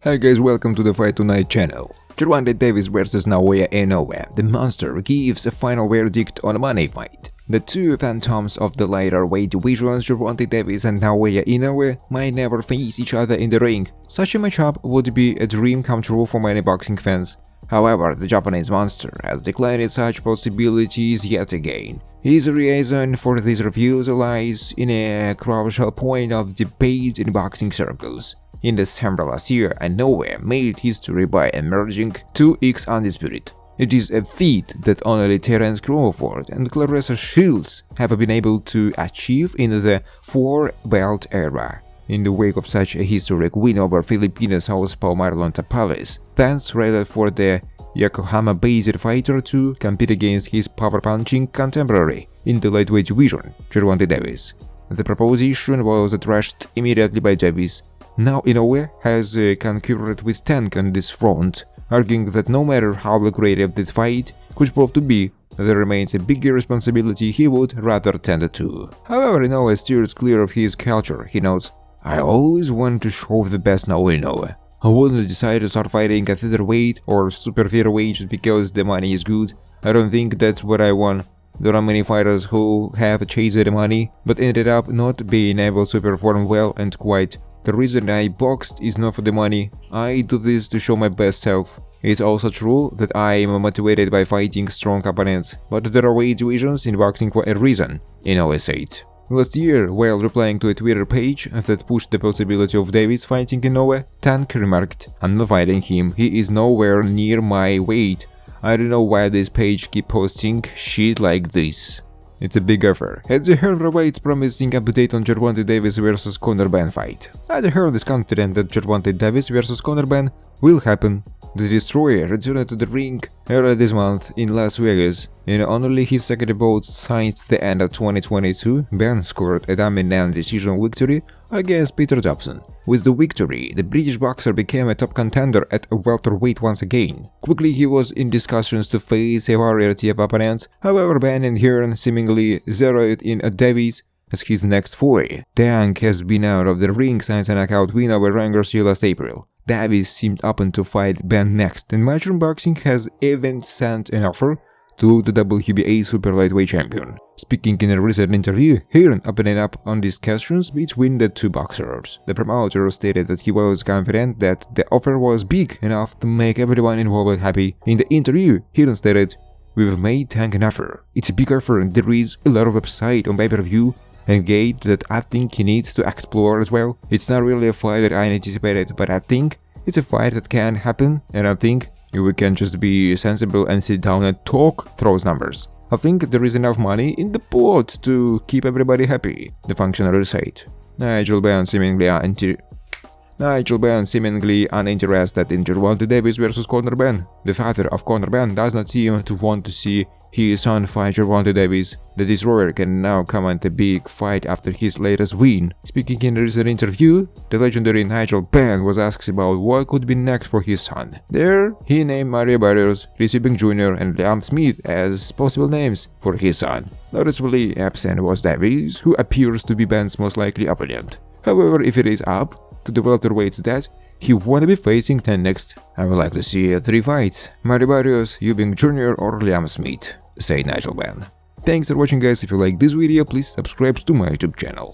Hi guys, welcome to the Fight Tonight channel. Gervonta Davis vs Naoya Inoue. The monster gives a final verdict on a money fight. The two phantoms of the lighter weight divisions, Gervonta Davis and Naoya Inoue, might never face each other in the ring. Such a matchup would be a dream come true for many boxing fans. However, the Japanese monster has declined such possibilities yet again. His reason for this refusal lies in a crucial point of debate in boxing circles. In December last year, Inoue made history by emerging 2x undisputed. It is a feat that only Terence, Crawford and Claressa shields have been able to achieve in the 4-belt era. In the wake of such a historic win over Filipino southpaw Marlon Tapales, fans rallied for the Yokohama-based fighter to compete against his power-punching contemporary in the lightweight division, Gervonta Davis. The proposition was thrashed immediately by Davis. Now Inoue has concurred with Tank on this front, arguing that no matter how lucrative this fight could prove to be, there remains a bigger responsibility he would rather tend to. However, Inoue steers clear of his culture. He notes, "I always want to show the best now Inoue. I wouldn't decide to start fighting at featherweight or super featherweight just because the money is good. I don't think that's what I want. There are many fighters who have chased the money, but ended up not being able to perform well and quite. The reason I boxed is not for the money. I do this to show my best self. It's also true that I am motivated by fighting strong opponents, but there are weight divisions in boxing for a reason," Inoue said. Last year, while replying to a Twitter page that pushed the possibility of Davis fighting Inoue, Tank remarked, "I'm not fighting him, he is nowhere near my weight. I don't know why this page keep posting shit like this." It's a big offer. Had the Hearn awaits promising update on Gervonta Davis vs Conor Benn fight. The Hearn is confident that Gervonta Davis vs Conor Benn will happen. The Destroyer returned to the ring earlier this month in Las Vegas. In only his second bout since the end of 2022, Benn scored a dominant decision victory against Peter Dobson. With the victory, the British boxer became a top contender at welterweight once again. Quickly, he was in discussions to face a variety of opponents. However, Benn and Hearn seemingly zeroed in at Davis as his next foray. Tank has been out of the ring since a knockout win over Garcia last April. Davis seemed open to fight Benn next, and Matchroom Boxing has even sent an offer to the WBA super lightweight champion. Speaking in a recent interview, Hearn opened up on discussions between the two boxers. The promoter stated that he was confident that the offer was big enough to make everyone involved happy. In the interview, Hearn stated, "We've made Tank an offer. It's a big offer and there is a lot of upside on pay-per-view and gate that I think he needs to explore as well. It's not really a fight that I anticipated, but I think it's a fight that can happen, and I think if we can just be sensible and sit down and talk those numbers. I think there is enough money in the pot to keep everybody happy," the functionary said. Nigel Benn seemingly uninterested in Gervonta Davis vs Conor Benn. The father of Conor Benn does not seem to want to see his son fight Gervonta Davis. The Destroyer can now comment a big fight after his latest win. Speaking in a recent interview, the legendary Nigel Benn was asked about what could be next for his son. There, he named Mario Barrios, Receiving Jr. and Liam Smith as possible names for his son. Noticeably absent was Davis, who appears to be Benn's most likely opponent. However, if it is up to the welterweights that he won't be facing 10 next, I would like to see 3 fights: Mario Barrios, Eubank Jr. or Liam Smith, said Nigel Benn. Thanks for watching guys. If you like this video, please subscribe to my YouTube channel.